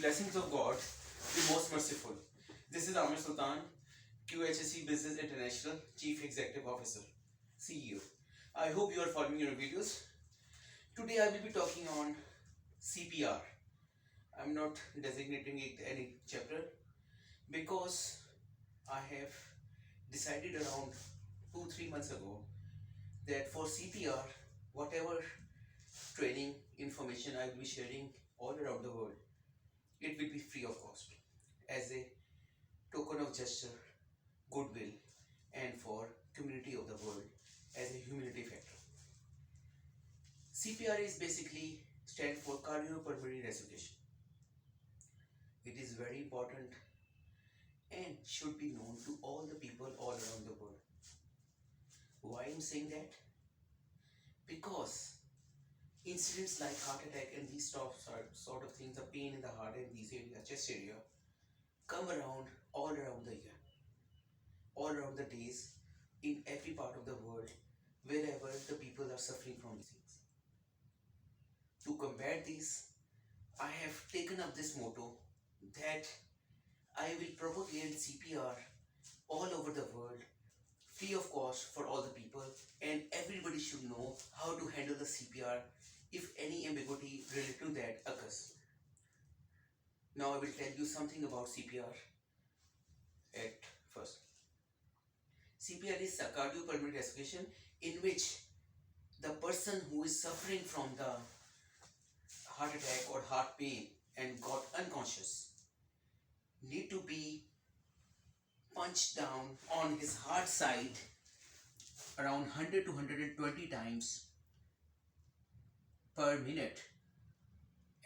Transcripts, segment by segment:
blessings of God, the most merciful. This is Amir Sultan, QHSE Business International Chief Executive Officer, CEO. I hope you are following your videos. Today I will be talking on CPR. I'm not designating it any chapter because I have decided around 2-3 months ago that for CPR, whatever training information I will be sharing all around the world, it will be free of cost as a token of gesture, goodwill, and for community of the world as a humanity factor. CPR is basically stand for cardiopulmonary resuscitation. It is very important and should be known to all the people all around the world. Why I'm saying that? Because incidents like heart attack and these sort of things, the pain in the heart and these area, chest area, come around all around the year, all around the days, in every part of the world, wherever the people are suffering from these things. To combat this, I have taken up this motto that I will propagate CPR all over the world, free of cost for all the people, and everybody should know how to handle the CPR if any ambiguity related to that occurs. Now I will tell you something about CPR at first. CPR is a cardiopulmonary resuscitation in which the person who is suffering from the heart attack or heart pain and got unconscious need to be punched down on his heart side around 100 to 120 times per minute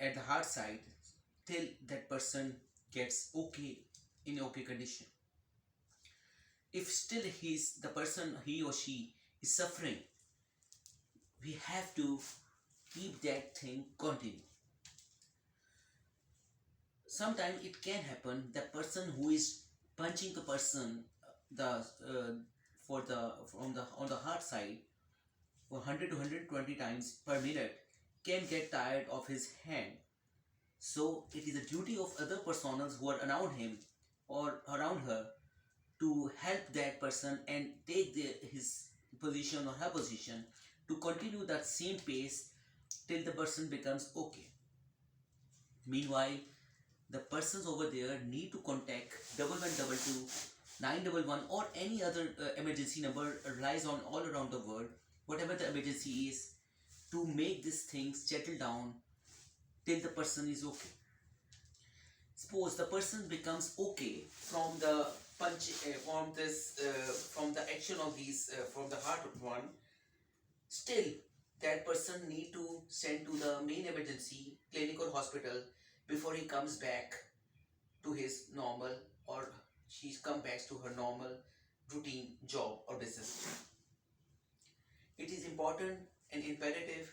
at the heart side till that person gets okay in okay condition. If still the person, he or she is suffering, we have to keep that thing continue. Sometimes it can happen that person who is punching the person on the heart side for 100 to 120 times per minute can get tired of his hand. So it is a duty of other personas who are around him or around her to help that person and take his position or her position to continue that same pace till the person becomes okay. Meanwhile, the persons over there need to contact 1122 911 or any other emergency number relies on all around the world, whatever the emergency is, to make this thing settle down till the person is okay. Suppose the person becomes okay from the punch, from the action of these, from the heart one. Still, that person need to send to the main emergency clinic or hospital before he comes back to his normal, or she comes back to her normal routine job or business. It is important and imperative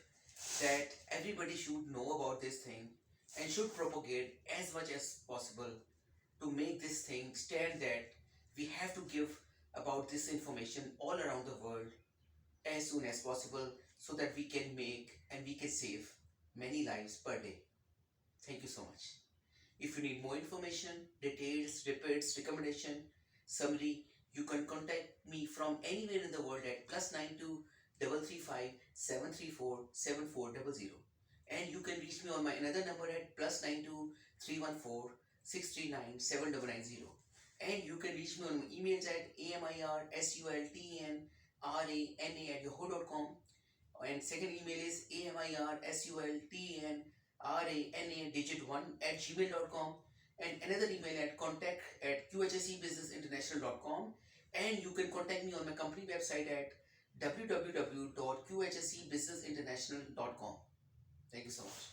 that everybody should know about this thing and should propagate as much as possible to make this thing stand, that we have to give about this information all around the world as soon as possible so that we can make and we can save many lives per day. Thank you so much. If you need more information, details, reports, recommendation, summary, you can contact me from anywhere in the world at +92 335 734 7400, and you can reach me on my another number at +92 314 639 7990, and you can reach me on my emails at amirsultanrana@yahoo.com, and second email is amirsultanrana digit1 @gmail.com, and another email at contact@qhsebusinessinternational.com, and you can contact me on my company website at www.qhsebusinessinternational.com. Thank you so much.